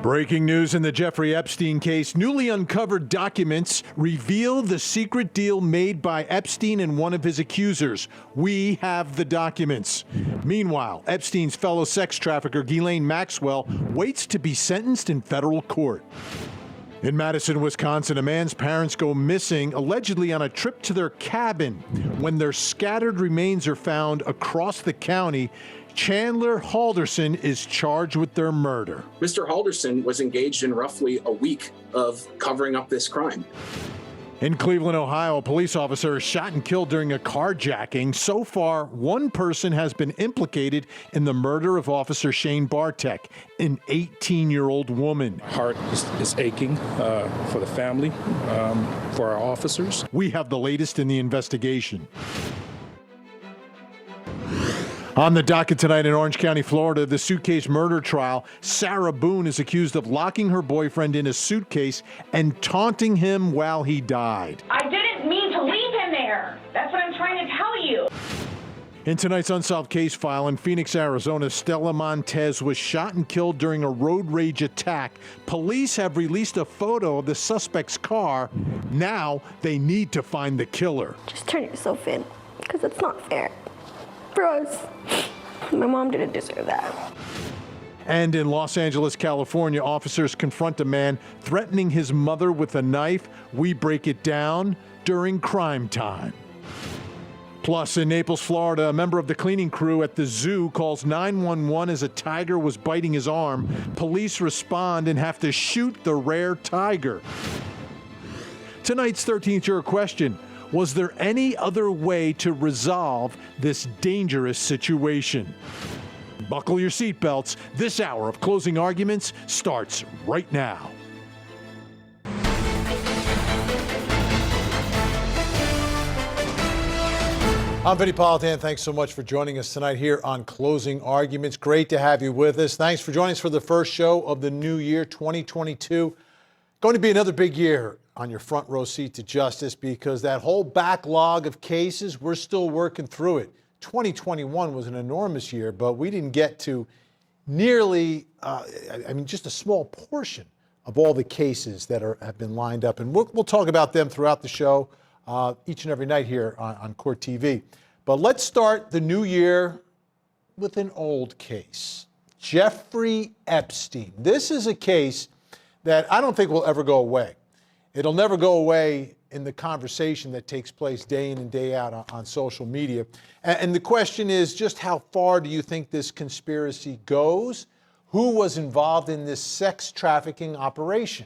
Breaking news in the Jeffrey Epstein case. Newly uncovered documents reveal the secret deal made by Epstein and one of his accusers. We have the documents. Meanwhile, Epstein's fellow sex trafficker, Ghislaine Maxwell, waits to be sentenced in federal court. In Madison, Wisconsin, a man's parents go missing, allegedly on a trip to their cabin. When their scattered remains are found across the county, Chandler Halderson is charged with their murder. Mr. Halderson was engaged in roughly a week of covering up this crime. In Cleveland, Ohio, a police officer is shot and killed during a carjacking. So far, one person has been implicated in the murder of Officer Shane Bartek, an 18-year-old woman. Heart is aching for the family, for our officers. We have the latest in the investigation. On the docket tonight in Orange County, Florida, the suitcase murder trial. Sarah Boone is accused of locking her boyfriend in a suitcase and taunting him while he died. I didn't mean to leave him there. That's what I'm trying to tell you. In tonight's unsolved case file in Phoenix, Arizona, Stella Montez was shot and killed during a road rage attack. Police have released a photo of the suspect's car. Now they need to find the killer. Just turn yourself in, because it's not fair for us. My mom didn't deserve that. And in Los Angeles, California, officers confront a man threatening his mother with a knife. We break it down during crime time. Plus, in Naples, Florida, a member of the cleaning crew at the zoo calls 911 as a tiger was biting his arm. Police respond and have to shoot the rare tiger. Tonight's 13th juror question: was there any other way to resolve this dangerous situation? Buckle your seatbelts. This hour of closing arguments starts right now. I'm Vinny Politan. Thanks so much for joining us tonight here on Closing Arguments. Great to have you with us. Thanks for joining us for the first show of the new year, 2022. Going to be another big year on your front row seat to justice, because that whole backlog of cases, we're still working through it. 2021 was an enormous year, but we didn't get to nearly, just a small portion of all the cases that have been lined up. And we'll talk about them throughout the show each and every night here on Court TV. But let's start the new year with an old case. Jeffrey Epstein. This is a case that I don't think will ever go away. It'll never go away in the conversation that takes place day in and day out on social media. And the question is, just how far do you think this conspiracy goes? Who was involved in this sex trafficking operation?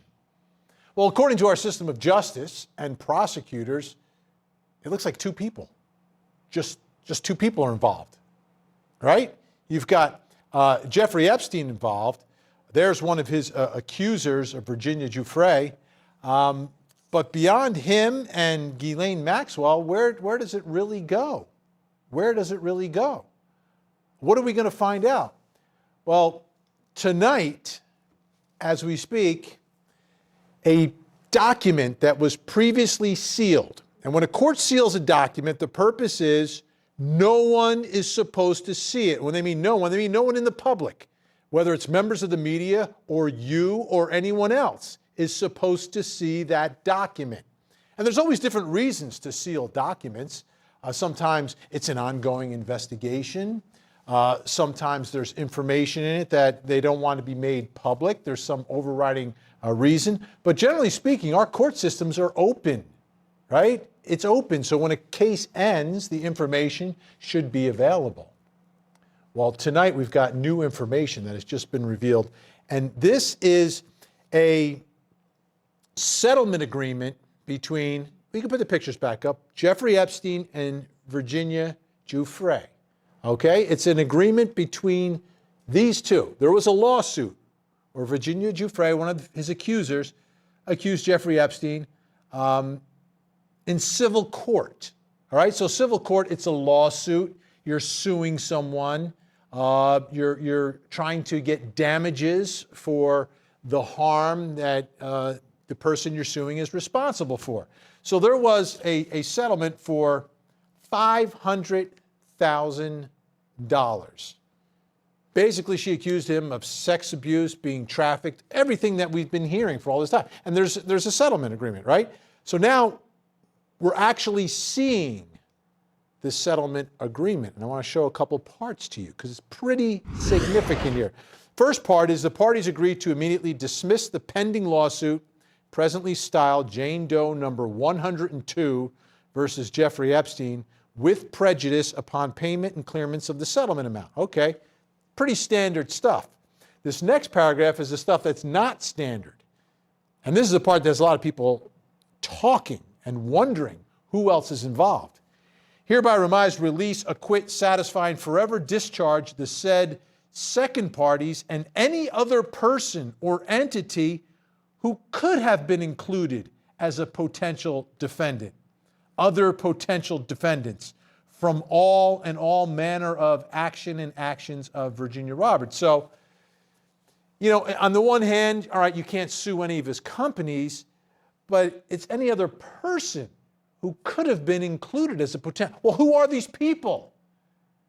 Well, according to our system of justice and prosecutors, it looks like two people. Just two people are involved, right? You've got Jeffrey Epstein involved. There's one of his accusers, Virginia Giuffre. But beyond him and Ghislaine Maxwell, where does it really go? Where does it really go? What are we going to find out? Well, tonight, as we speak, a document that was previously sealed. And when a court seals a document, the purpose is no one is supposed to see it. When they mean no one, they mean no one in the public, whether it's members of the media or you or anyone else, is supposed to see that document. And there's always different reasons to seal documents. Sometimes it's an ongoing investigation. Sometimes there's information in it that they don't want to be made public. There's some overriding reason. But generally speaking, our court systems are open, right? It's open. So when a case ends, the information should be available. Well, tonight we've got new information that has just been revealed. And this is a settlement agreement between, we can put the pictures back up, Jeffrey Epstein and Virginia Giuffre. Okay? It's an agreement between these two. There was a lawsuit where Virginia Giuffre, one of his accusers, accused Jeffrey Epstein in civil court. All right? So civil court, it's a lawsuit. You're suing someone. You're trying to get damages for the harm that the person you're suing is responsible for. So there was a settlement for $500,000. Basically, she accused him of sex abuse, being trafficked, everything that we've been hearing for all this time. And there's a settlement agreement, right? So now we're actually seeing this settlement agreement. And I want to show a couple parts to you because it's pretty significant here. First part is the parties agreed to immediately dismiss the pending lawsuit, presently styled Jane Doe number 102 versus Jeffrey Epstein, with prejudice upon payment and clearance of the settlement amount. Okay, pretty standard stuff. This next paragraph is the stuff that's not standard. And this is the part there's a lot of people talking and wondering who else is involved. Hereby revised release, acquit, satisfy, and forever discharge the said second parties and any other person or entity who could have been included as a potential defendant. Other potential defendants from all manner of action and actions of Virginia Roberts. So, you know, on the one hand, all right, you can't sue any of his companies, but it's any other person who could have been included as a potential. Well, who are these people?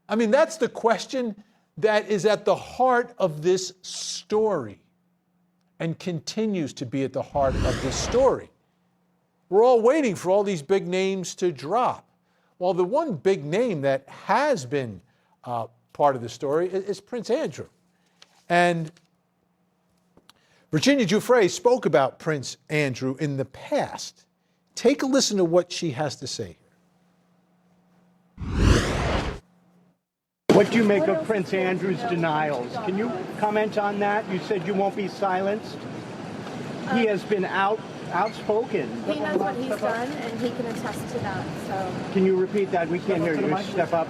I mean, that's the question that is at the heart of this story and continues to be at the heart of this story. We're all waiting for all these big names to drop. Well, the one big name that has been part of the story is Prince Andrew. And Virginia Giuffre spoke about Prince Andrew in the past. Take a listen to what she has to say here. What do you make of Prince Andrew's denials? Can you comment on that? You said you won't be silenced. He has been outspoken. He knows what he's done, and he can attest to that. So Can you repeat that? We can't hear you. Step up.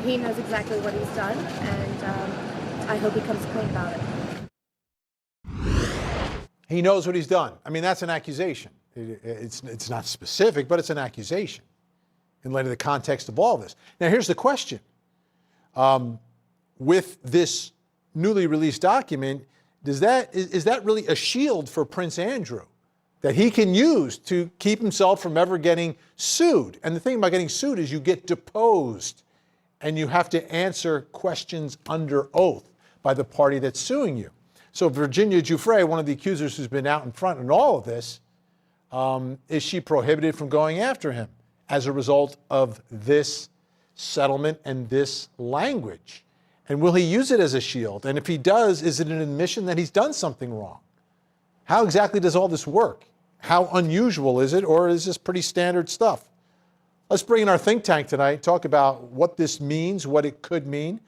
he knows exactly what he's done, and I hope he comes clean about it. He knows what he's done. I mean, that's an accusation. It's not specific, but it's an accusation in light of the context of all this. Now, here's the question. With this newly released document, is that really a shield for Prince Andrew that he can use to keep himself from ever getting sued? And the thing about getting sued is you get deposed and you have to answer questions under oath by the party that's suing you. So Virginia Giuffre, one of the accusers who's been out in front in all of this, is she prohibited from going after him as a result of this settlement and this language? And will he use it as a shield? And if he does, is it an admission that he's done something wrong? How exactly does all this work? How unusual is it, or is this pretty standard stuff? Let's bring in our think tank tonight, talk about what this means, what it could mean.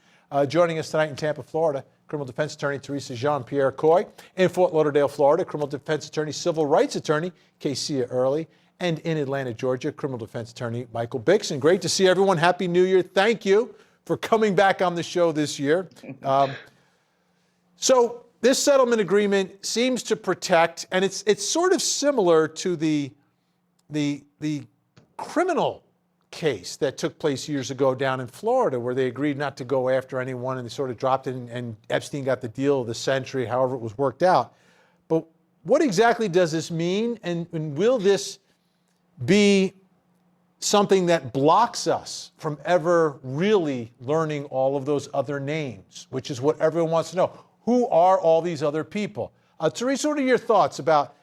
Joining us tonight in Tampa, Florida, criminal defense attorney Teresa Jean-Pierre Coy. In Fort Lauderdale, Florida, criminal defense attorney, civil rights attorney Casey Early. And in Atlanta, Georgia, criminal defense attorney Michael Bixon. Great to see everyone. Happy New Year. Thank you for coming back on the show this year. So this settlement agreement seems to protect, and it's sort of similar to the criminal case that took place years ago down in Florida, where they agreed not to go after anyone and they sort of dropped it, and Epstein got the deal of the century, however it was worked out. But what exactly does this mean, and will this be something that blocks us from ever really learning all of those other names, which is what everyone wants to know? Who are all these other people? Teresa, what are your thoughts about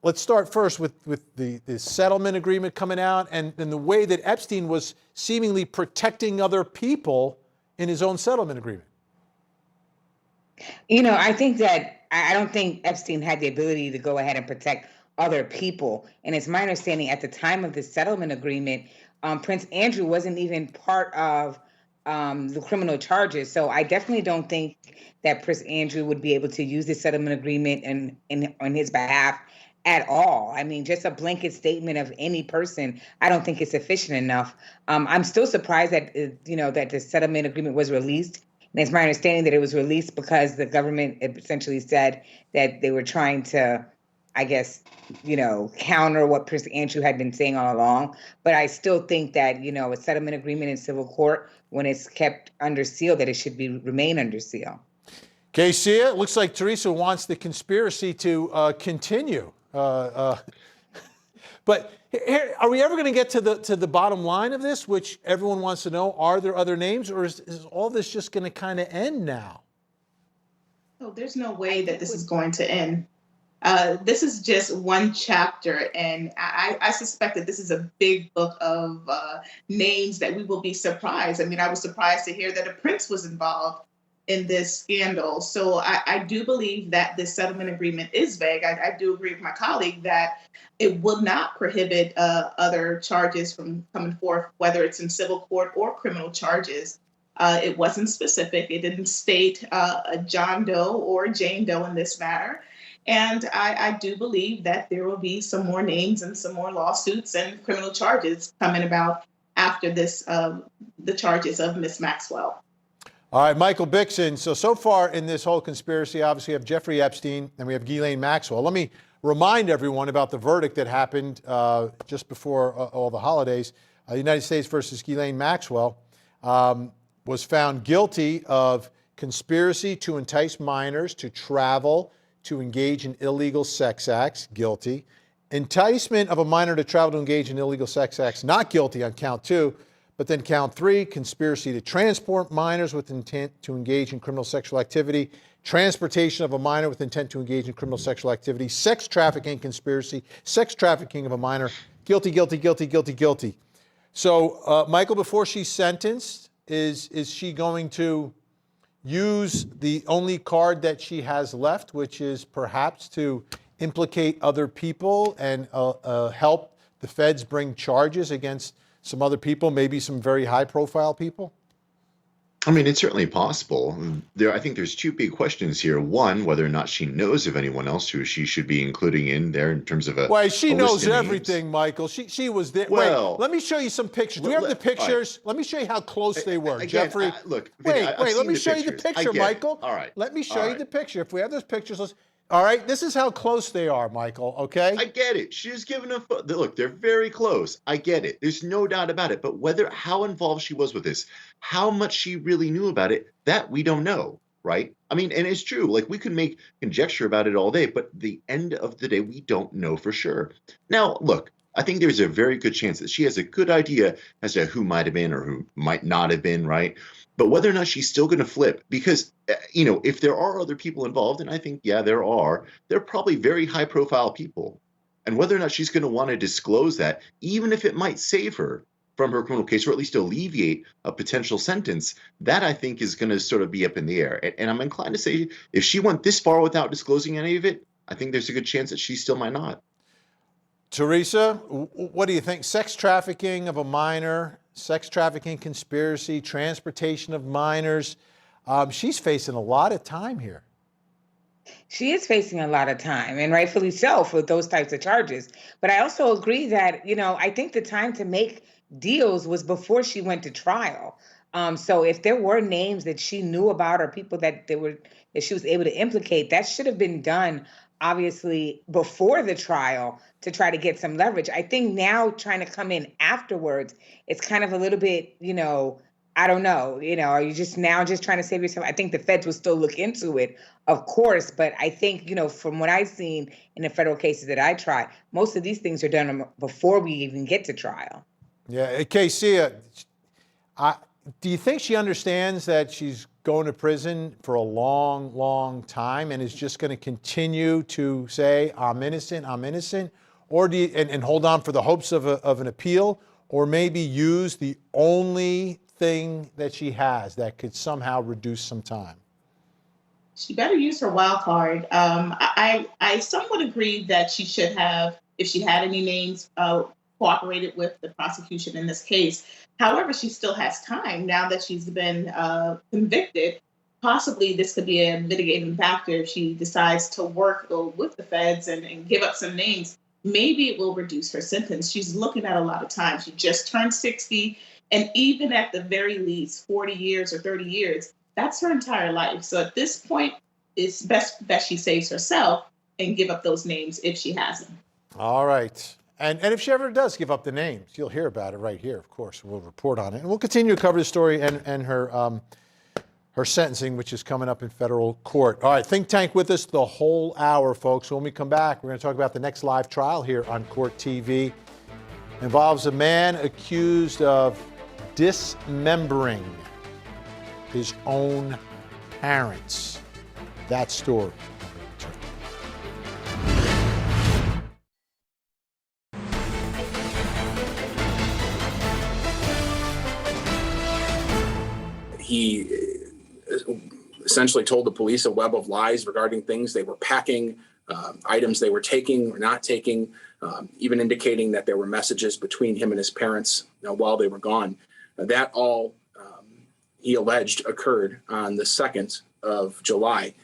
let's start first with the settlement agreement coming out and the way that Epstein was seemingly protecting other people in his own settlement agreement? You know, I think that I don't think Epstein had the ability to go ahead and protect other people. And it's my understanding at the time of the settlement agreement, Prince Andrew wasn't even part of the criminal charges. So I definitely don't think that Prince Andrew would be able to use the settlement agreement on his behalf at all. I mean, just a blanket statement of any person, I don't think is sufficient enough. I'm still surprised that, that the settlement agreement was released. And it's my understanding that it was released because the government essentially said that they were trying to, I guess, counter what Prince Andrew had been saying all along. But I still think that, a settlement agreement in civil court, when it's kept under seal, that it should remain under seal. Casey, it looks like Teresa wants the conspiracy to continue. But But here, are we ever going to get to the bottom line of this, which everyone wants to know? Are there other names, or is all this just going to kind of end now? So there's no way that this is going to end. This is just one chapter, and I suspect that this is a big book of names that we will be surprised. I mean, I was surprised to hear that a prince was involved in this scandal. So I do believe that this settlement agreement is vague. I do agree with my colleague that it will not prohibit other charges from coming forth, whether it's in civil court or criminal charges. It wasn't specific. It didn't state a John Doe or Jane Doe in this matter. And I do believe that there will be some more names and some more lawsuits and criminal charges coming about after this, the charges of Miss Maxwell. All right, Michael Bixon. So far in this whole conspiracy, obviously we have Jeffrey Epstein and we have Ghislaine Maxwell. Let me remind everyone about the verdict that happened just before all the holidays. United States versus Ghislaine Maxwell was found guilty of conspiracy to entice minors to travel to engage in illegal sex acts, guilty. Enticement of a minor to travel to engage in illegal sex acts, not guilty on count 2. But then count 3, conspiracy to transport minors with intent to engage in criminal sexual activity, transportation of a minor with intent to engage in criminal sexual activity, sex trafficking conspiracy, sex trafficking of a minor, guilty, guilty, guilty, guilty, guilty. So, Michael, before she's sentenced, is she going to use the only card that she has left, which is perhaps to implicate other people and help the feds bring charges against some other people, maybe some very high-profile people? I mean, it's certainly possible. I think there's two big questions here. One, whether or not she knows of anyone else who she should be including in there in terms of a. Well, she a knows list of names. everything, Michael. She was there. Well, wait, let me show you some pictures. Do you have the pictures? Let me show you how close they were, again, Jeffrey. Look, Vinny, wait. Let me show you the picture, Michael. All right. Let me show All you right. the picture. If we have those pictures, all right. This is how close they are, Michael. Okay. I get it. She's given a look. They're very close. I get it. There's no doubt about it. But how involved she was with this, how much she really knew about it, that we don't know, right? I mean, and it's true. Like, we could make conjecture about it all day, but the end of the day, we don't know for sure. Now, look, I think there's a very good chance that she has a good idea as to who might have been or who might not have been, right? But whether or not she's still going to flip, because, if there are other people involved, and I think, yeah, they're probably very high profile people. And whether or not she's going to want to disclose that, even if it might save her from her criminal case or at least alleviate a potential sentence, that I think is going to sort of be up in the air. And I'm inclined to say if she went this far without disclosing any of it, I think there's a good chance that she still might not. Teresa, what do you think? Sex trafficking of a minor, sex trafficking conspiracy, transportation of minors. She's facing a lot of time here. She is facing a lot of time, and rightfully so, for those types of charges. But I also agree that, I think the time to make deals was before she went to trial. So if there were names that she knew about or people that she was able to implicate, that should have been done, obviously, before the trial to try to get some leverage. I think now trying to come in afterwards, it's kind of a little bit, I don't know, are you just trying to save yourself? I think the feds will still look into it, of course, but I think, from what I've seen in the federal cases that I try, most of these things are done before we even get to trial. Yeah, Casey, do you think she understands that she's going to prison for a long, long time and is just going to continue to say, I'm innocent? Or do you, and hold on for the hopes of an appeal, or maybe use the only thing that she has that could somehow reduce some time? She better use her wild card. I somewhat agree that she should have, if she had any names, cooperated with the prosecution in this case. However, she still has time now that she's been convicted. Possibly this could be a mitigating factor if she decides to work with the feds and give up some names. Maybe it will reduce her sentence. She's looking at a lot of time. She just turned 60, and even at the very least 40 years or 30 years, that's her entire life. So at this point, it's best that she saves herself and give up those names if she has them. All right. And if she ever does give up the names, you'll hear about it right here, of course. We'll report on it. And we'll continue to cover the story and her her sentencing, which is coming up in federal court. All right, Think Tank with us the whole hour, folks. When we come back, we're going to talk about the next live trial here on Court TV. Involves a man accused of dismembering his own parents. That story. He essentially told the police a web of lies regarding things they were packing, items they were taking or not taking, even indicating that there were messages between him and his parents while they were gone. That all, he alleged, occurred on the 2nd of July.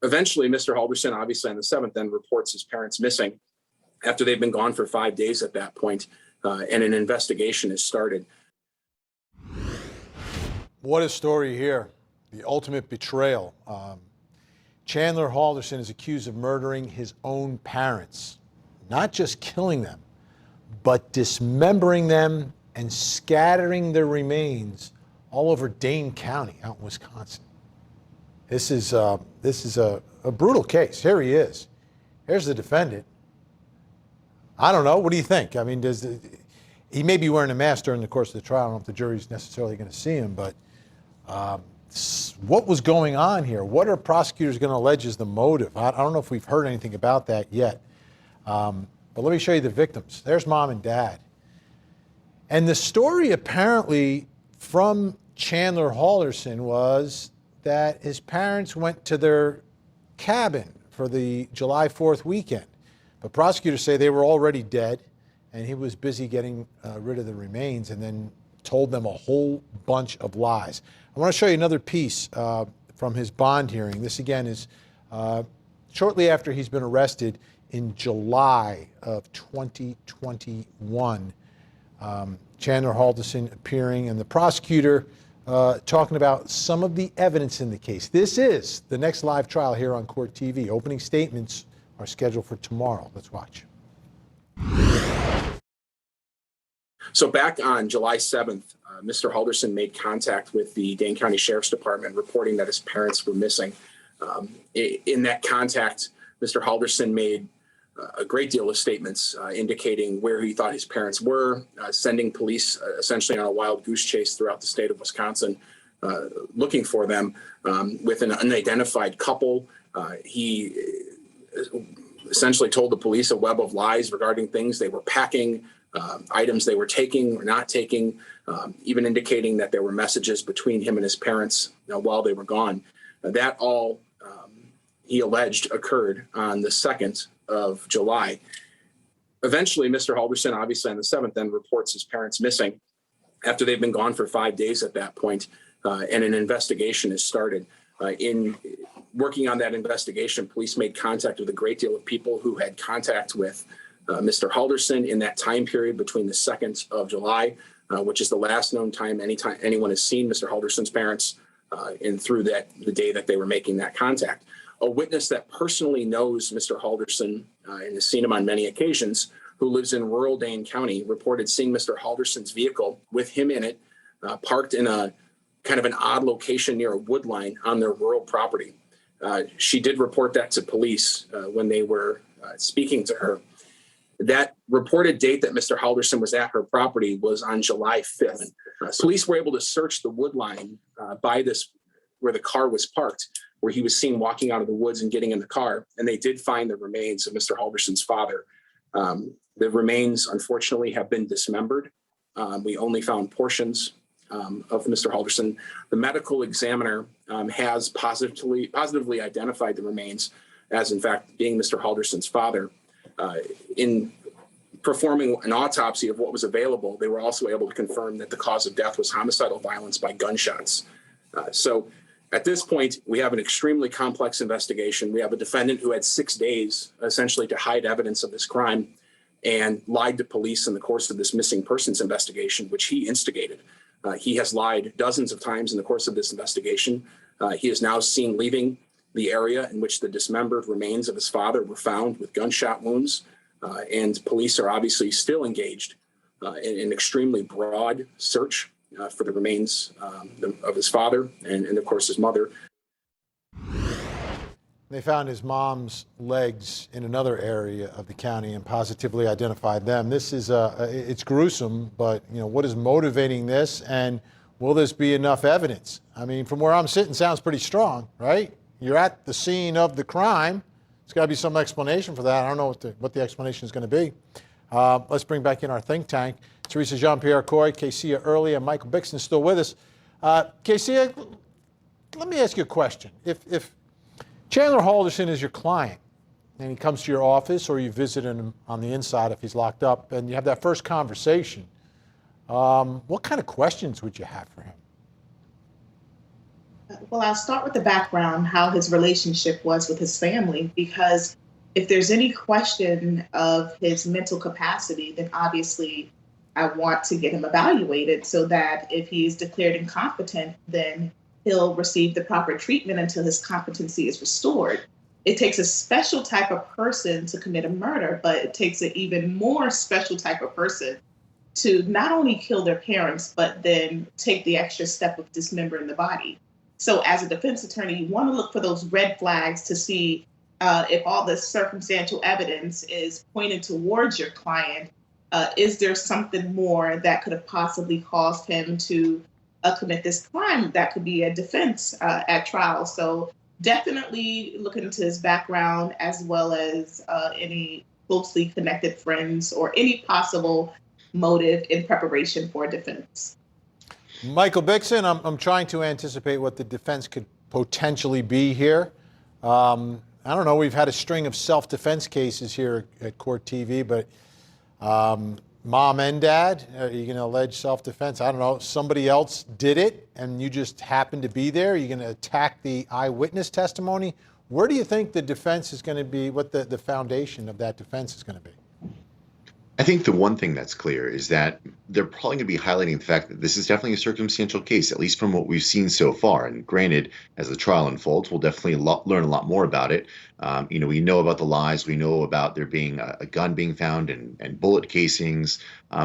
Eventually, Mr. Halderson, obviously on the 7th, then reports his parents missing after they've been gone for 5 days at that point, and an investigation is started. What a story here. The ultimate betrayal. Chandler Halderson is accused of murdering his own parents. Not just killing them, but dismembering them and scattering their remains all over Dane County out in Wisconsin. This is a brutal case. Here he is. Here's the defendant. I don't know. What do you think? I mean, he may be wearing a mask during the course of the trial. I don't know if the jury's necessarily going to see him, but what was going on here? What are prosecutors going to allege is the motive? I don't know if we've heard anything about that yet. But let me show you the victims. There's mom and dad. And the story apparently from Chandler Halderson was that his parents went to their cabin for the July 4th weekend. But prosecutors say they were already dead, and he was busy getting rid of the remains and then told them a whole bunch of lies. I want to show you another piece from his bond hearing. This, again, is shortly after he's been arrested in July of 2021. Chandler Halderson appearing, and the prosecutor talking about some of the evidence in the case. This is the next live trial here on Court TV. Opening statements are scheduled for tomorrow. Let's watch. So back on July 7th, Mr. Halderson made contact with the Dane County Sheriff's Department reporting that his parents were missing. In that contact, Mr. Halderson made a great deal of statements indicating where he thought his parents were, sending police essentially on a wild goose chase throughout the state of Wisconsin, looking for them with an unidentified couple. He essentially told the police a web of lies regarding things they were packing, items they were taking or not taking, even indicating that there were messages between him and his parents while they were gone. That all, he alleged, occurred on the 2nd of July. Eventually, Mr. Halderson, obviously on the 7th, then reports his parents missing after they've been gone for 5 days at that point, and an investigation is started. In working on that investigation, police made contact with a great deal of people who had contact with Mr. Halderson in that time period between the 2nd of July, which is the last known time anyone has seen Mr. Halderson's parents, and through the day that they were making that contact. A witness that personally knows Mr. Halderson and has seen him on many occasions, who lives in rural Dane County, reported seeing Mr. Halderson's vehicle with him in it, parked in a kind of an odd location near a wood line on their rural property. She did report that to police when they were speaking to her. That reported date that Mr. Halderson was at her property was on July 5th. Police were able to search the wood line by this, where the car was parked, where he was seen walking out of the woods and getting in the car, and they did find the remains of Mr. Halderson's father. The remains, unfortunately, have been dismembered. We only found portions of Mr. Halderson. The medical examiner has positively identified the remains as, in fact, being Mr. Halderson's father. In performing an autopsy of what was available, they were also able to confirm that the cause of death was homicidal violence by gunshots. So at this point, we have an extremely complex investigation. We have a defendant who had 6 days essentially to hide evidence of this crime and lied to police in the course of this missing persons investigation, which he instigated. He has lied dozens of times in the course of this investigation. He is now seen leaving the area in which the dismembered remains of his father were found with gunshot wounds. And police are obviously still engaged in an extremely broad search for the remains of his father and of course, his mother. They found his mom's legs in another area of the county and positively identified them. This is it's gruesome, but what is motivating this, and will this be enough evidence? I mean, from where I'm sitting, sounds pretty strong, right? You're at the scene of the crime. There's got to be some explanation for that. I don't know what the explanation is going to be. Let's bring back in our think tank. Teresa Jean-Pierre Coy, Casey Early, and Michael Bixon still with us. Casey, let me ask you a question. If Chandler Halderson is your client, and he comes to your office, or you visit him on the inside if he's locked up, and you have that first conversation, what kind of questions would you have for him? Well, I'll start with the background, how his relationship was with his family, because if there's any question of his mental capacity, then obviously I want to get him evaluated so that if he is declared incompetent, then he'll receive the proper treatment until his competency is restored. It takes a special type of person to commit a murder, but it takes an even more special type of person to not only kill their parents, but then take the extra step of dismembering the body. So as a defense attorney, you want to look for those red flags to see if all the circumstantial evidence is pointed towards your client. Is there something more that could have possibly caused him to commit this crime that could be a defense at trial? So definitely look into his background, as well as any closely connected friends or any possible motive in preparation for a defense. Michael Bixon, I'm trying to anticipate what the defense could potentially be here. I don't know, we've had a string of self-defense cases here at Court TV, but mom and dad, are you going to allege self-defense? I don't know, somebody else did it and you just happened to be there? Are you going to attack the eyewitness testimony? Where do you think the defense is going to be, what the foundation of that defense is going to be? I think the one thing that's clear is that they're probably going to be highlighting the fact that this is definitely a circumstantial case, at least from what we've seen so far. And granted, as the trial unfolds, we'll definitely learn a lot more about it. We know about the lies. We know about there being a gun being found and bullet casings.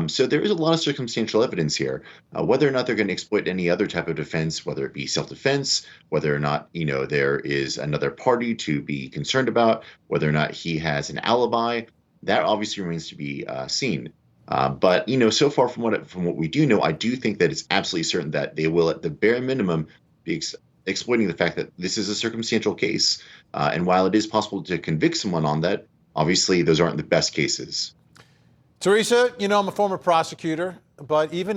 So there is a lot of circumstantial evidence here. Whether or not they're going to exploit any other type of defense, whether it be self-defense, whether or not, there is another party to be concerned about, whether or not he has an alibi, that obviously remains to be seen. But so far from what we do know, I do think that it's absolutely certain that they will, at the bare minimum, be exploiting the fact that this is a circumstantial case. And while it is possible to convict someone on that, obviously those aren't the best cases. Teresa, I'm a former prosecutor, but even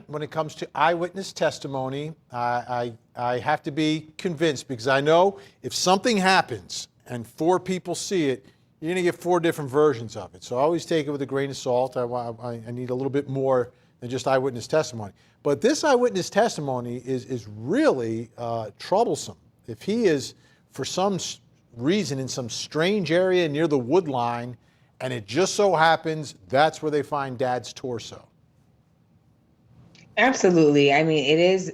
when it comes to eyewitness testimony, I have to be convinced, because I know if something happens and 4 people see it, you're going to get 4 different versions of it. So I always take it with a grain of salt. I need a little bit more than just eyewitness testimony. But this eyewitness testimony is really troublesome. If he is, for some reason, in some strange area near the wood line, and it just so happens that's where they find Dad's torso. Absolutely. I mean, it is,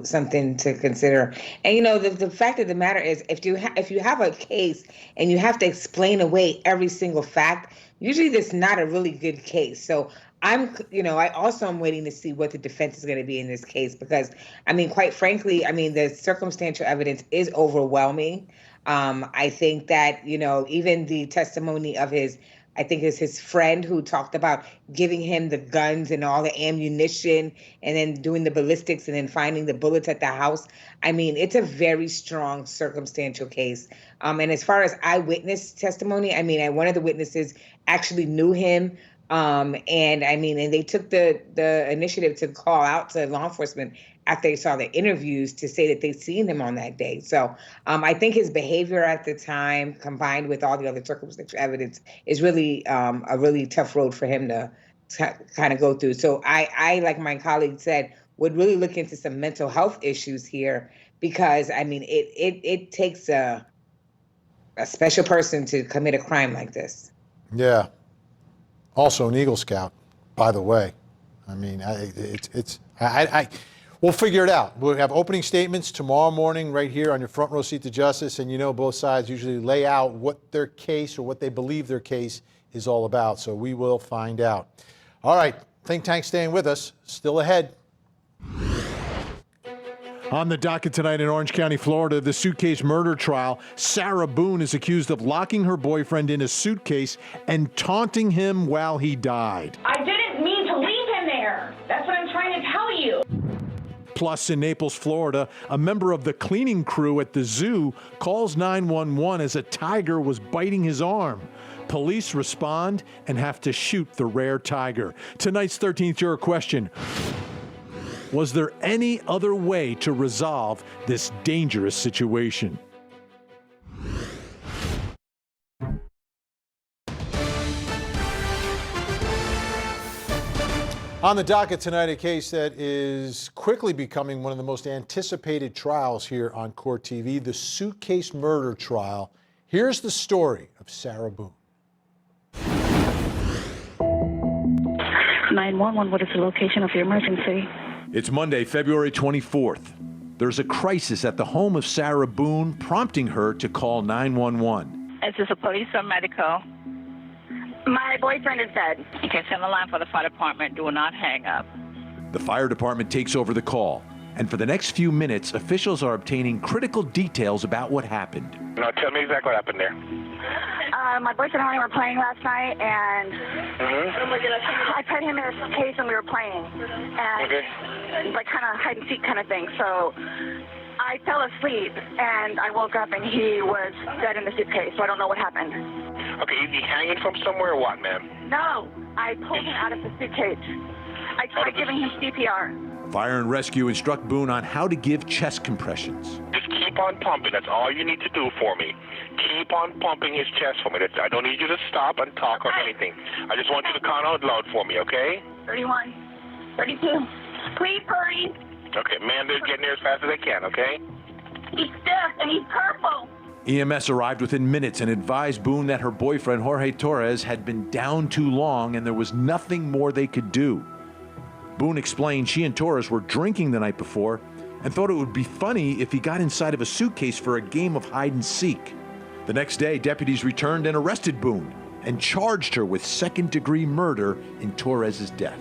something to consider. And, the fact of the matter is, if you have a case and you have to explain away every single fact, usually that's not a really good case. So I also am waiting to see what the defense is going to be in this case, because, quite frankly, the circumstantial evidence is overwhelming. I think that, even the testimony of his friend who talked about giving him the guns and all the ammunition and then doing the ballistics and then finding the bullets at the house. It's a very strong circumstantial case. And as far as eyewitness testimony, one of the witnesses actually knew him. And they took the initiative to call out to law enforcement after they saw the interviews to say that they'd seen him on that day. So I think his behavior at the time, combined with all the other circumstantial evidence, is really a really tough road for him to kind of go through. So I, like my colleague said, would really look into some mental health issues here, because it takes a special person to commit a crime like this. Yeah. Also an Eagle Scout, by the way. We'll figure it out. We'll have opening statements tomorrow morning right here on your front row seat to justice, and both sides usually lay out what their case or what they believe their case is all about, so we will find out. All right, Think tank staying with us. Still ahead. On the docket tonight in Orange County, Florida, the suitcase murder trial. Sarah Boone is accused of locking her boyfriend in a suitcase and taunting him while he died. I didn't mean to leave him there. That's what I'm trying to tell you. Plus, in Naples, Florida, a member of the cleaning crew at the zoo calls 911 as a tiger was biting his arm. Police respond and have to shoot the rare tiger. Tonight's 13th juror question: was there any other way to resolve this dangerous situation? On the docket tonight, a case that is quickly becoming one of the most anticipated trials here on Court TV, the suitcase murder trial. Here's the story of Sarah Boone. 911, what is the location of your emergency? It's Monday, February 24th. There's a crisis at the home of Sarah Boone, prompting her to call 911. Is this a police or medical? My boyfriend is dead. Okay, send the line for the fire department. Do not hang up. The fire department takes over the call, and for the next few minutes, officials are obtaining critical details about what happened. Now tell me exactly what happened there. My boyfriend and I were playing last night, and I put him in a suitcase and we were playing, and like kind of hide and seek kind of thing. So I fell asleep, and I woke up, and he was dead in the suitcase. So I don't know what happened. Okay, is he hanging from somewhere or what, ma'am? No, I pulled him out of the suitcase. I tried giving him CPR. Fire and rescue instruct Boone on how to give chest compressions. Just keep on pumping. That's all you need to do for me. Keep on pumping his chest for me. I don't need you to stop and talk or anything. I just want you to count out loud for me, okay? 31, 32. Please hurry. Okay, man, they're getting there as fast as they can, okay? He's stiff and he's purple. EMS arrived within minutes and advised Boone that her boyfriend, Jorge Torres, had been down too long and there was nothing more they could do. Boone explained she and Torres were drinking the night before and thought it would be funny if he got inside of a suitcase for a game of hide and seek. The next day, deputies returned and arrested Boone and charged her with second-degree murder in Torres's death.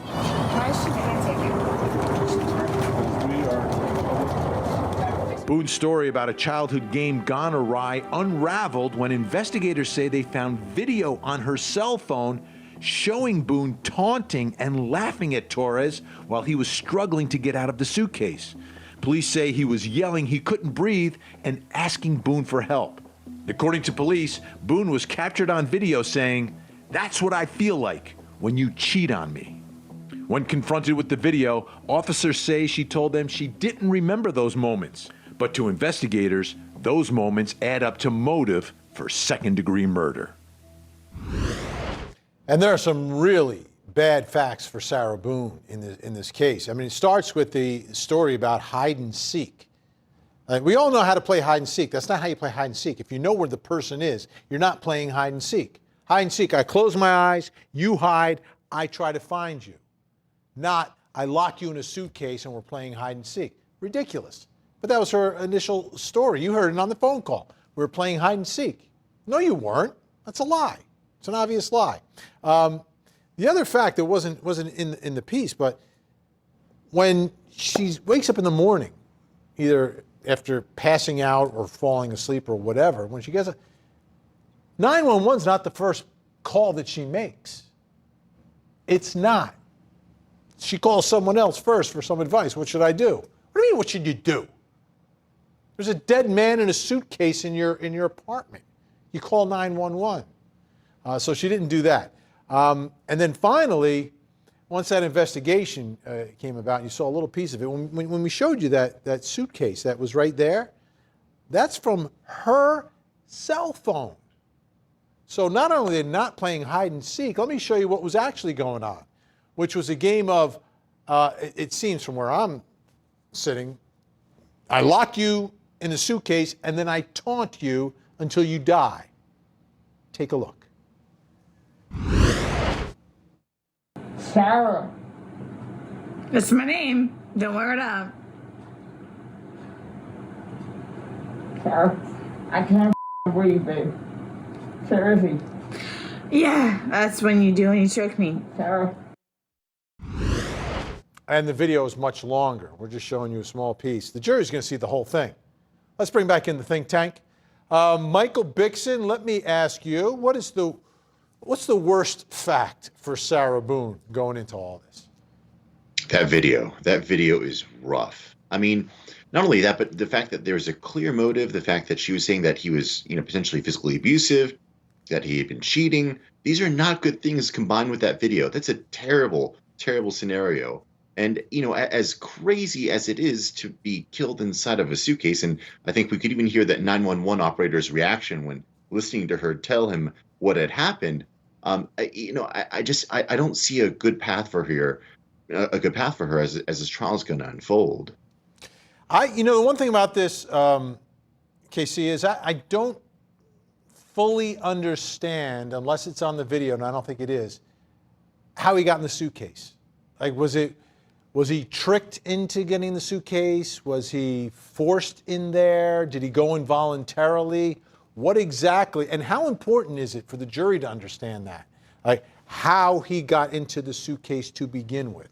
Boone's story about a childhood game gone awry unraveled when investigators say they found video on her cell phone showing Boone taunting and laughing at Torres while he was struggling to get out of the suitcase. Police say he was yelling he couldn't breathe and asking Boone for help. According to police, Boone was captured on video saying, "That's what I feel like when you cheat on me." When confronted with the video, officers say she told them she didn't remember those moments. But to investigators, those moments add up to motive for second-degree murder. And there are some really bad facts for Sarah Boone in this case. I mean, it starts with the story about hide and seek. We all know how to play hide and seek. That's not how you play hide and seek. If you know where the person is, you're not playing hide and seek. Hide and seek, I close my eyes, you hide, I try to find you. Not, I lock you in a suitcase and we're playing hide and seek. Ridiculous. But that was her initial story. You heard it on the phone call. We were playing hide and seek. No, you weren't. That's a lie. It's an obvious lie. The other fact that wasn't in the piece, but when she wakes up in the morning, either after passing out or falling asleep or whatever, when she gets 911's not the first call that she makes. It's not. She calls someone else first for some advice. What should I do? What do you mean, what should you do? There's a dead man in a suitcase in your apartment. You call 911. So she didn't do that. And then finally, once that investigation came about, you saw a little piece of it. When we showed you that suitcase that was right there, that's from her cell phone. So not only are they not playing hide and seek, let me show you what was actually going on, which was a game of, it seems from where I'm sitting, I lock you in a suitcase and then I taunt you until you die. Take a look. Sarah. That's my name. Don't wear it up. Sarah, I can't breathe, babe. Seriously. Yeah, that's when you do and you choke me. Sarah. And the video is much longer. We're just showing you a small piece. The jury's going to see the whole thing. Let's bring back in the think tank. Michael Bixon, let me ask you, what's the worst fact for Sarah Boone going into all this? That video is rough. I mean, not only that, but the fact that there's a clear motive, the fact that she was saying that he was, potentially physically abusive, that he had been cheating. These are not good things combined with that video. That's a terrible, terrible scenario. And, as crazy as it is to be killed inside of a suitcase, and I think we could even hear that 911 operator's reaction when listening to her tell him what had happened. I don't see a good path for her, as this trial is going to unfold. The one thing about this, KC, is I don't fully understand, unless it's on the video, and I don't think it is, how he got in the suitcase. Like, was he tricked into getting the suitcase? Was he forced in there? Did he go involuntarily? What exactly, and how important is it for the jury to understand that? Like, how he got into the suitcase to begin with?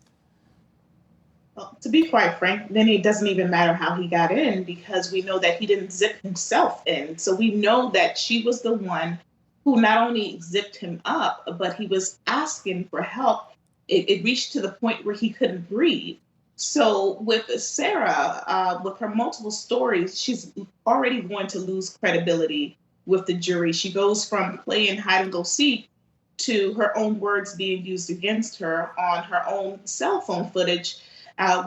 Well, to be quite frank, then it doesn't even matter how he got in, because we know that he didn't zip himself in. So we know that she was the one who not only zipped him up, but he was asking for help. It reached to the point where he couldn't breathe. So with Sarah, with her multiple stories, she's already going to lose credibility with the jury. She goes from playing hide and go seek to her own words being used against her on her own cell phone footage,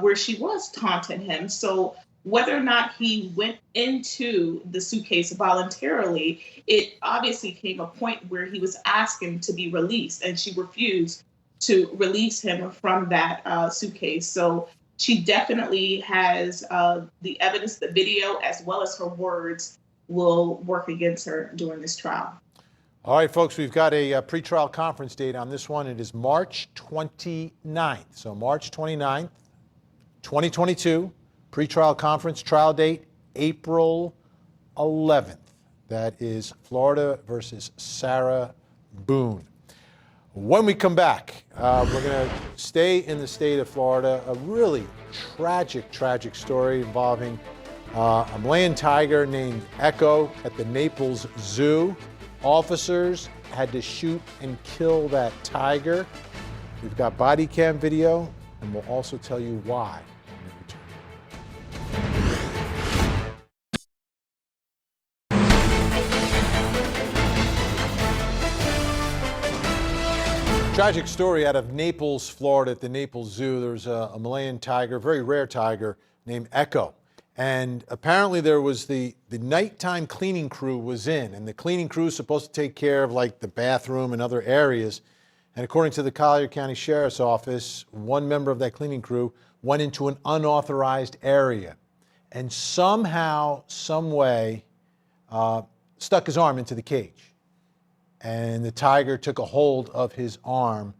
where she was taunting him. So whether or not he went into the suitcase voluntarily, it obviously came a point where he was asking to be released, and she refused to release him from that suitcase. So she definitely has the evidence, the video, as well as her words will work against her during this trial. All right, folks, we've got a pretrial conference date on this one. It is March 29th. So March 29th, 2022, pretrial conference, trial date, April 11th. That is Florida versus Sarah Boone. When we come back, we're going to stay in the state of Florida. A really tragic, tragic story involving a Malayan tiger named Echo at the Naples Zoo. Officers had to shoot and kill that tiger. We've got body cam video, and we'll also tell you why. Tragic story out of Naples, Florida, at the Naples Zoo. There's a Malayan tiger, very rare tiger, named Echo. And apparently there was the nighttime cleaning crew was in, and the cleaning crew is supposed to take care of like the bathroom and other areas. And according to the Collier County Sheriff's Office, one member of that cleaning crew went into an unauthorized area and somehow, some way, stuck his arm into the cage. And the tiger took a hold of his arm.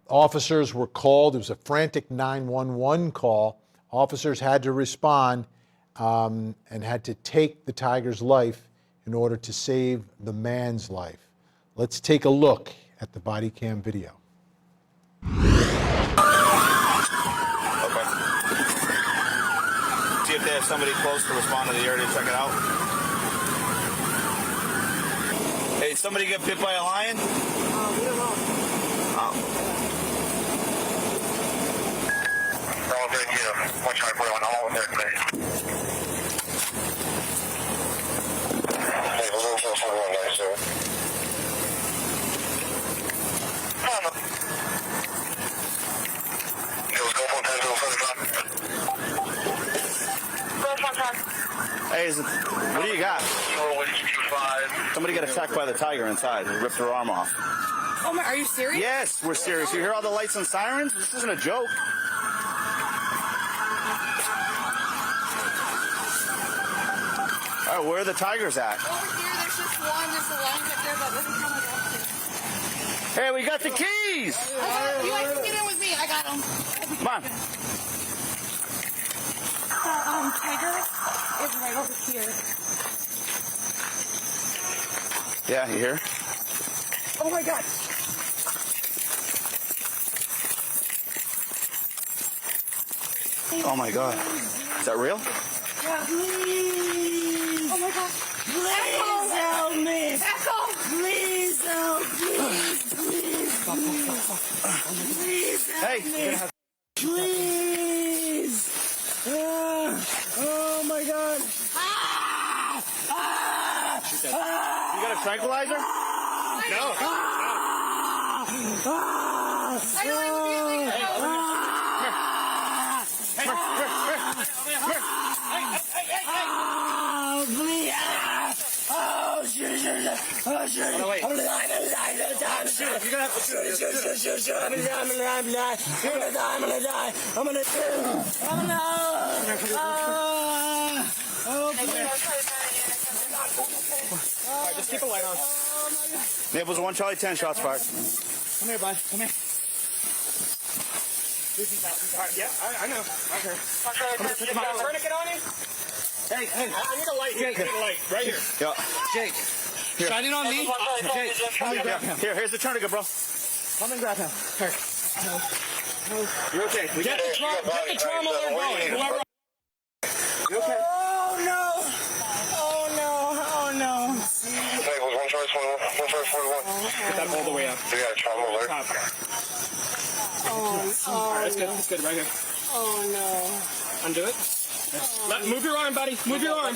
Officers were called. It was a frantic 911 call. Officers had to respond and had to take the tiger's life in order to save the man's life. Let's take a look at the body cam video. Okay. See if they have somebody close to respond to the area to check it out. Hey, did somebody get bit by a lion? We don't know. Oh. Hey, what do you got? Somebody got attacked by the tiger inside. They ripped her arm off. Oh my, are you serious? Yes, we're serious. You hear all the lights and sirens? This isn't a joke. All right, where are the tigers at? Over here, there's just one. There's a line right there that doesn't come like Hey, we got the keys! You guys can get in with me. I got them. Come on. The tiger is right over here. Yeah, you hear? Oh my God. Oh my God. Is that real? Yeah, please. Oh my God. Please help me. Echo. Please help. Please help me. Please. Oh my God. You got a tranquilizer? No. I know I'm feeling oh, please. Oh, shit. Oh, shit. Oh, wait. I'm gonna die. You're gonna have to shoot. I'm gonna die. Oh, All right, just keep a light on. Naples 1 Charlie 10, shots fired. Come here, bud. Come here. All right, yeah, I know. Okay. You got a tourniquet on you? Hey, I need a light here. I need a light right here. Yeah. Jake, shine it on me. Jake, come and grab him. Here's the tourniquet, bro. Come and grab him. Here. You're okay. We Get the trauma alert going. Whoever. You okay? Oh no! Oh no! Naples 1 Charlie 41. Get that all the way up. You got a trauma alert. Oh, All right, that's good. Right here. oh no! Undo it. Move your arm, buddy. Move your arm.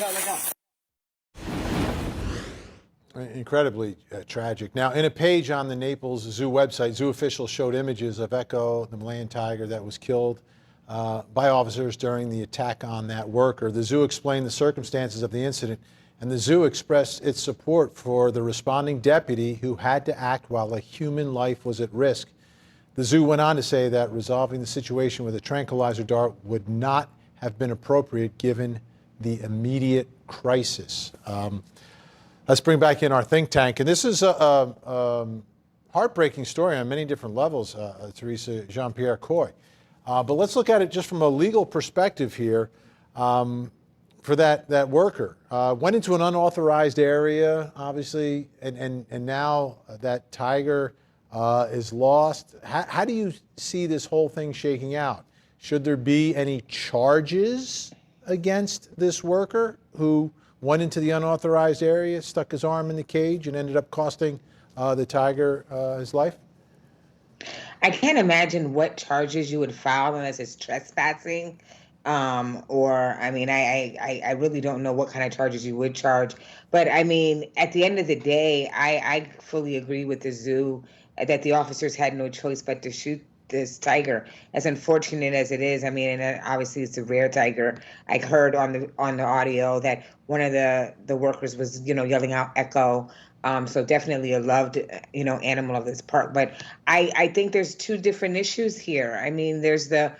Incredibly tragic. Now, in a page on the Naples Zoo website, zoo officials showed images of Echo, the Malayan tiger that was killed by officers during the attack on that worker. The zoo explained the circumstances of the incident, and the zoo expressed its support for the responding deputy who had to act while a human life was at risk. The zoo went on to say that resolving the situation with a tranquilizer dart would not have been appropriate given the immediate crisis. Let's bring back in our think tank. And this is a heartbreaking story on many different levels, Teresa Jean-Pierre Coy. But let's look at it just from a legal perspective here. For that worker, went into an unauthorized area, obviously, and now that tiger is lost. How do you see this whole thing shaking out? Should there be any charges against this worker who went into the unauthorized area, stuck his arm in the cage, and ended up costing the tiger his life? I can't imagine what charges you would file unless it's trespassing. Or, I mean, I really don't know what kind of charges you would charge. But, I mean, at the end of the day, I fully agree with the zoo that the officers had no choice but to shoot this tiger. As unfortunate as it is, I mean, and obviously it's a rare tiger. I heard on the audio that one of the workers was, yelling out Echo. So definitely a loved, animal of this park. But I think there's two different issues here. I mean, there's the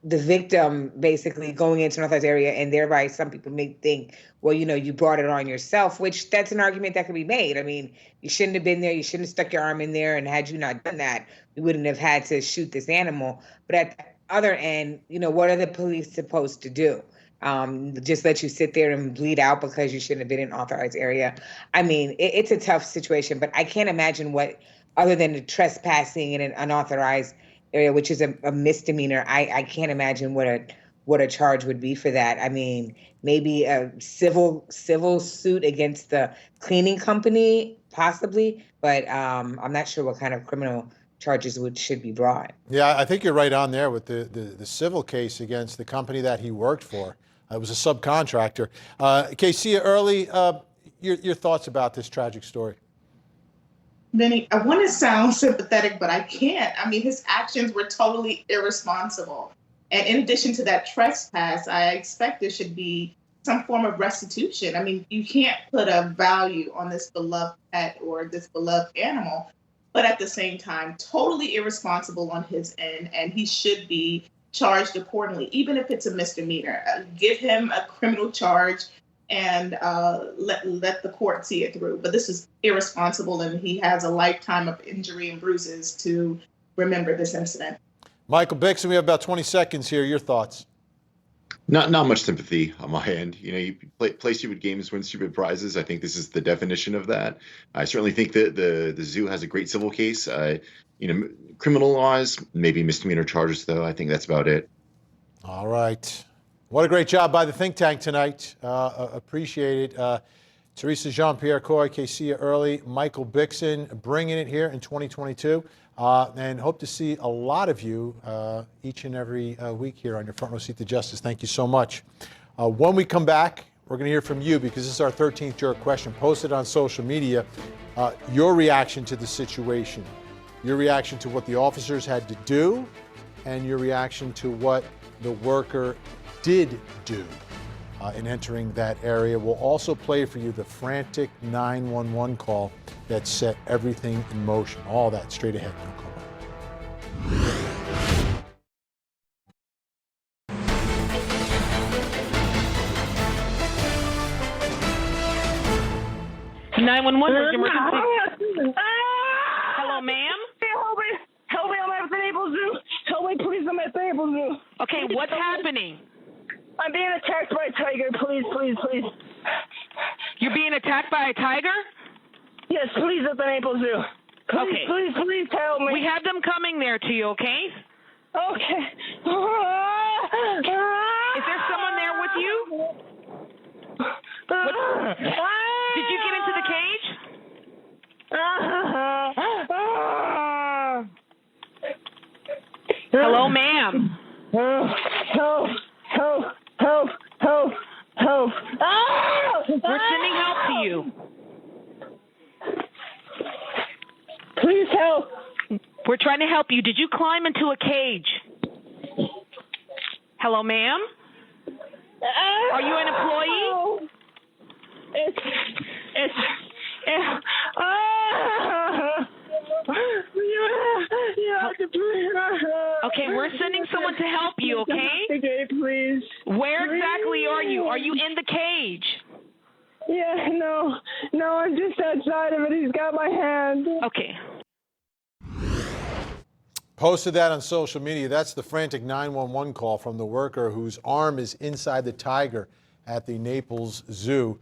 victim basically going into an authorized area, and thereby some people may think, well, you brought it on yourself, which that's an argument that could be made. I mean, you shouldn't have been there. You shouldn't have stuck your arm in there. And had you not done that, we wouldn't have had to shoot this animal. But at the other end, what are the police supposed to do? Just let you sit there and bleed out because you shouldn't have been in an authorized area? I mean, it's a tough situation, but I can't imagine what, other than the trespassing in an unauthorized area, which is a misdemeanor, I can't imagine what a charge would be for that. I mean, maybe a civil suit against the cleaning company, possibly, but I'm not sure what kind of criminal charges should be brought. Yeah, I think you're right on there with the civil case against the company that he worked for. It was a subcontractor. Casey, Early, your thoughts about this tragic story? Vinny, I want to sound sympathetic, but I can't. I mean, his actions were totally irresponsible. And in addition to that trespass, I expect there should be some form of restitution. I mean, you can't put a value on this beloved pet or this beloved animal, but at the same time, totally irresponsible on his end, and he should be charged accordingly, even if it's a misdemeanor. Give him a criminal charge and let the court see it through. But this is irresponsible, and he has a lifetime of injury and bruises to remember this incident. Michael Bixon, we have about 20 seconds here. Your thoughts? Not much sympathy on my end. You know, you play stupid games, win stupid prizes. I think this is the definition of that. I certainly think that the zoo has a great civil case. Criminal laws, maybe misdemeanor charges, though. I think that's about it. All right. What a great job by the think tank tonight. Appreciate it. Teresa Jean-Pierre Coy, Casey Early, Michael Bixon, bringing it here in 2022. And hope to see a lot of you each and every week here on your Front Row Seat to Justice. Thank you so much. When we come back, we're going to hear from you because this is our 13th juror question posted on social media. Your reaction to the situation, your reaction to what the officers had to do, and your reaction to what the worker did do in entering that area. We'll also play for you the frantic 911 call that set everything in motion. All that straight ahead. Don't call back. 911, emergency. Hello, ma'am? Help me, I'm at the Naples Zoo. Help me, please, I'm at the Naples Zoo. Okay, what's happening? I'm being attacked by a tiger. Please, please, please. You're being attacked by a tiger? Yes, please, at the Naples Zoo. Please, Okay. please help me. We have them coming there to you, okay? Okay. Is there someone there with you? Did you get into the cage? Hello, ma'am. Help. We're sending help to you. Please help. We're trying to help you. Did you climb into a cage? Hello, ma'am? Are you an employee? Okay, we're sending someone to help you, okay? Okay, please. Where exactly are you? Are you in the cage? Yeah, no, I'm just outside of it. He's got my hand. Okay. Posted that on social media. That's the frantic 911 call from the worker whose arm is inside the tiger at the Naples Zoo.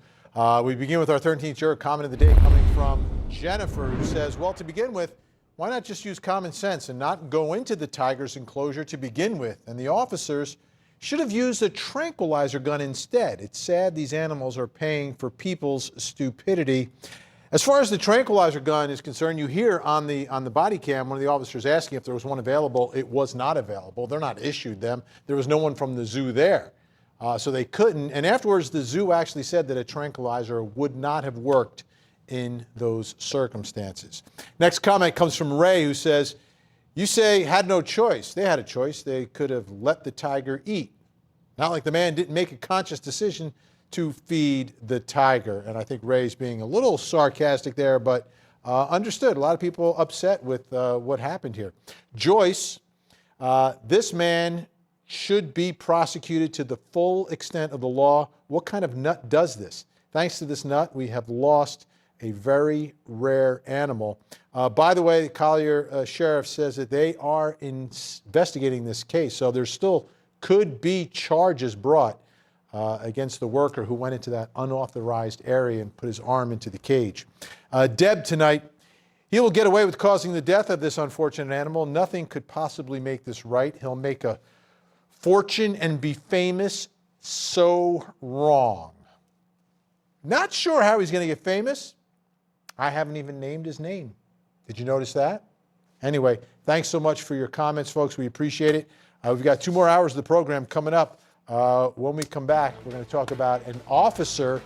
We begin with our 13th juror comment of the day coming from Jennifer, who says, well, to begin with, why not just use common sense and not go into the tiger's enclosure to begin with? And the officers should have used a tranquilizer gun instead. It's sad these animals are paying for people's stupidity. As far as the tranquilizer gun is concerned, you hear on the body cam one of the officers asking if there was one available. It was not available. They're not issued them. There was no one from the zoo there. So they couldn't. And afterwards, the zoo actually said that a tranquilizer would not have worked in those circumstances. Next comment comes from Ray, who says, you say had no choice. They had a choice. They could have let the tiger eat. Not like the man didn't make a conscious decision to feed the tiger. And I think Ray's being a little sarcastic there, but understood. A lot of people upset with what happened here. Joyce, this man should be prosecuted to the full extent of the law. What kind of nut does this? Thanks to this nut, we have lost a very rare animal. By the way, the Collier Sheriff says that they are investigating this case, so there still could be charges brought against the worker who went into that unauthorized area and put his arm into the cage. Deb tonight, he will get away with causing the death of this unfortunate animal. Nothing could possibly make this right. He'll make a fortune and be famous. So wrong. Not sure how he's going to get famous. I haven't even named his name. Did you notice that? Anyway, thanks so much for your comments, folks. We appreciate it. We've got 2 more hours of the program coming up. When we come back, we're going to talk about an officer